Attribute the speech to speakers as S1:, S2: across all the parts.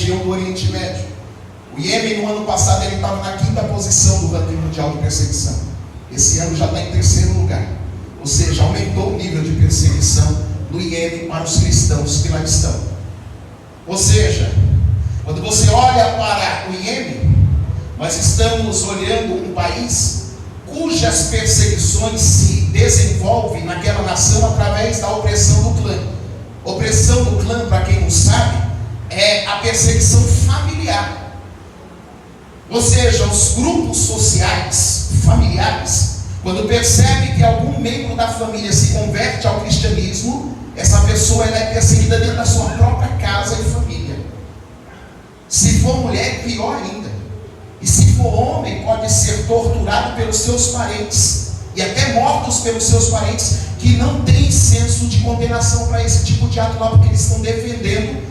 S1: região do Oriente Médio. O Iêmen, no ano passado, ele estava na 5ª posição do ranking mundial de perseguição. Esse ano já está em 3º lugar. Ou seja, aumentou o nível de perseguição no Iêmen para os cristãos que lá estão. Ou seja, quando você olha para o Iêmen, nós estamos olhando um país cujas perseguições se desenvolvem naquela nação através da opressão do clã. Opressão do clã, para quem não sabe, é a perseguição familiar. Ou seja, os grupos sociais, familiares, quando percebe que algum membro da família se converte ao cristianismo, essa pessoa ela é perseguida dentro da sua própria casa e família. Se for mulher, pior ainda. E se for homem, pode ser torturado pelos seus parentes e até mortos pelos seus parentes, que não têm senso de condenação para esse tipo de ato lá, porque eles estão defendendo,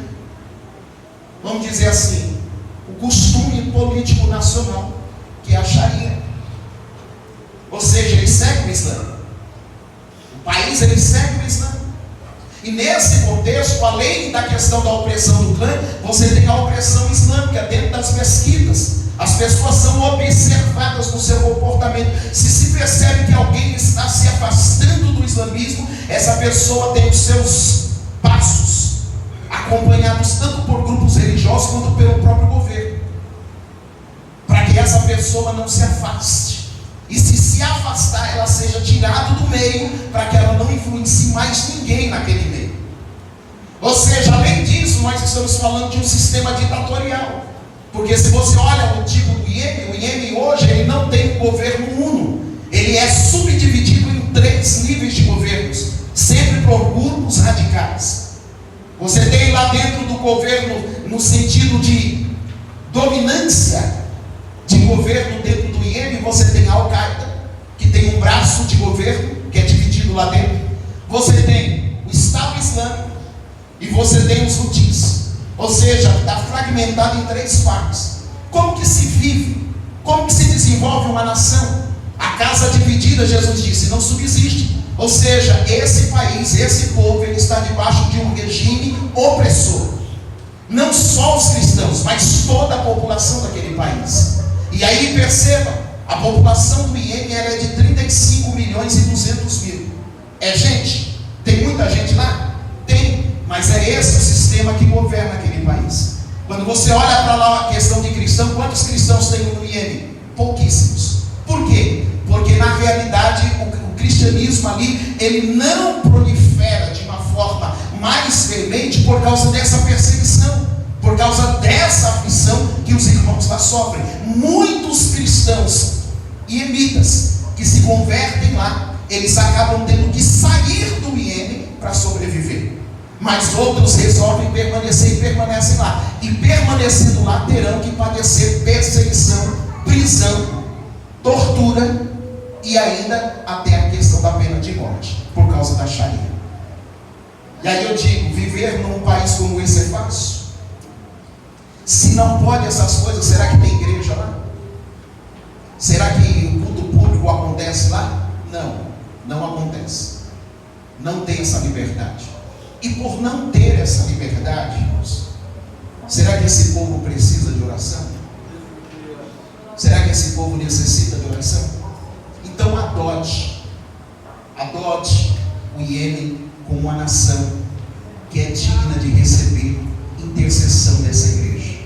S1: vamos dizer assim, o costume político nacional, que é a Sharia. Ou seja, eles seguem o Islã. O país, ele segue o Islã. E nesse contexto, além da questão da opressão do clã, você tem a opressão islâmica dentro das mesquitas. As pessoas são observadas no seu comportamento. Se percebe que alguém está se afastando do islamismo, essa pessoa tem os seus passos acompanhados tanto por grupos religiosos quanto pelo próprio governo, para que essa pessoa não se afaste. E se afastar, ela seja tirada do meio, para que ela não influencie mais ninguém naquele meio. Ou seja, além disso, nós estamos falando de um sistema ditatorial. Porque se você olha o tipo do Iêmen, o Iêmen hoje ele não tem governo uno. Ele é subdividido em 3 níveis de governos, sempre por grupos radicais. Você tem lá dentro do governo, no sentido de dominância de governo dentro do Iêmen, você tem a Al-Qaeda, que tem um braço de governo, que é dividido lá dentro. Você tem o Estado Islâmico e você tem os Houthis. Ou seja, está fragmentado em 3 partes. Como que se vive? Como que se desenvolve uma nação? A casa dividida, Jesus disse, não subsiste. Ou seja, esse país, esse povo, ele está debaixo de um regime opressor. Não só os cristãos, mas toda a população daquele país. E aí perceba, a população do Iêmen ela é de 35 milhões e 200 mil. É gente? Tem muita gente lá? Tem. Mas é esse o sistema que governa aquele país. Quando você olha para lá a questão de cristão, quantos cristãos tem no Iêmen? Pouquíssimos. Por quê? Porque na realidade o cristianismo ali, ele não prolifera de uma forma mais veemente por causa dessa perseguição, por causa dessa aflição que os irmãos lá sofrem. Muitos cristãos iemitas que se convertem lá, eles acabam tendo que sair do Iêmen para sobreviver. Mas outros resolvem permanecer e permanecem lá. E permanecendo lá terão que padecer perseguição, prisão, tortura e ainda até a questão da pena de morte, por causa da Sharia. E aí eu digo, viver num país como esse é fácil? Se não pode essas coisas, será que tem igreja lá? Será que o culto público acontece lá? Não, não acontece. Não tem essa liberdade. E por não ter essa liberdade, irmãos, será que esse povo precisa de oração? Será que esse povo necessita de oração? Então adote o Iêmen como uma nação que é digna de receber intercessão dessa igreja.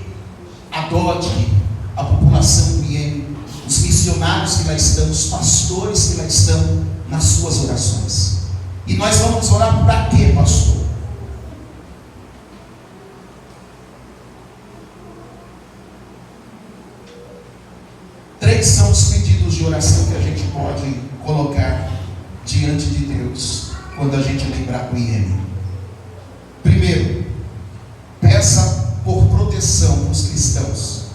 S1: Adote a população do Iêmen, os missionários que lá estão, os pastores que lá estão, nas suas orações. E nós vamos orar para quê, pastor? São os pedidos de oração que a gente pode colocar diante de Deus quando a gente lembrar do Iêmen. Primeiro, peça por proteção para os cristãos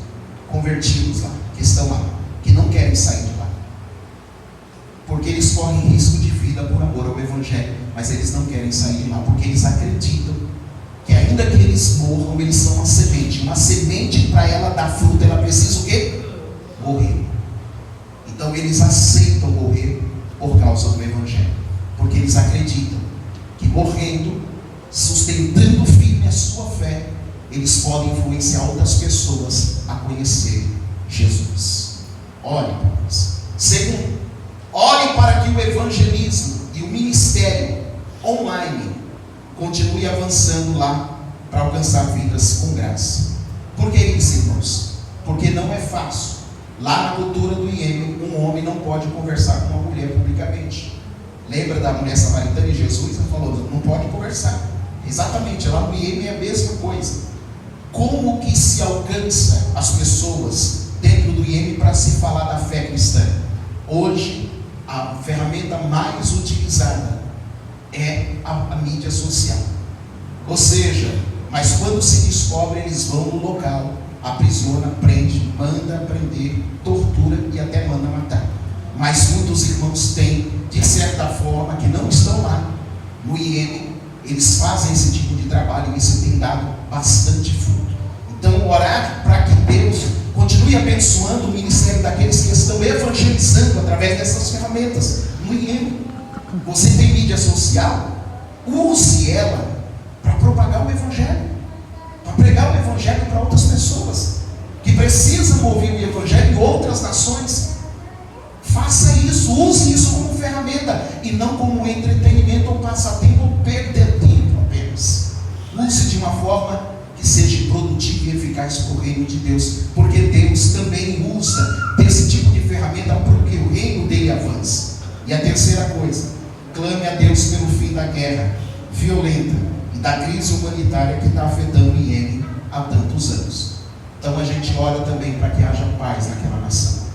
S1: convertidos lá, que estão lá, que não querem sair de lá, porque eles correm risco de vida por amor ao Evangelho, mas eles não querem sair de lá, porque eles acreditam que ainda que eles morram, eles são uma semente para ela dar fruto, ela precisa o quê? Morrer. Então eles aceitam morrer por causa do Evangelho, porque eles acreditam que morrendo, sustentando firme a sua fé, eles podem influenciar influenciar outras pessoas a conhecer Jesus. Ore para isso. Segundo, ore para que o evangelismo e o ministério online continue avançando lá para alcançar vidas com graça. Por que isso, irmãos? Porque não é fácil. Lá na cultura do Iêmen, um homem não pode conversar com uma mulher publicamente. Lembra da mulher samaritana e Jesus? Ela falou, não pode conversar. Exatamente, lá no Iêmen é a mesma coisa. Como que se alcança as pessoas dentro do Iêmen para se falar da fé cristã? Hoje, a ferramenta mais utilizada é a mídia social. Ou seja, mas quando se descobre, eles vão no local, aprisiona, prende, manda prender, tortura e até manda matar. Mas muitos irmãos têm, de certa forma, que não estão lá no Iêmen, eles fazem esse tipo de trabalho e isso tem dado bastante fruto. Então, orar para que Deus continue abençoando o ministério daqueles que estão evangelizando através dessas ferramentas no Iêmen. Você tem mídia social? Use ela para propagar o evangelho, para pregar o evangelho para outras pessoas que precisam ouvir o evangelho em outras nações. Faça isso, use isso como ferramenta e não como entretenimento ou passatempo ou perder tempo apenas. Use de uma forma que seja produtiva e eficaz para o reino de Deus, porque Deus também usa desse tipo de ferramenta porque o reino dele avança. E a terceira coisa, clame a Deus pelo fim da guerra violenta e da crise humanitária que está afetando o Iêmen há tantos anos. Então a gente ora também para que haja paz naquela nação.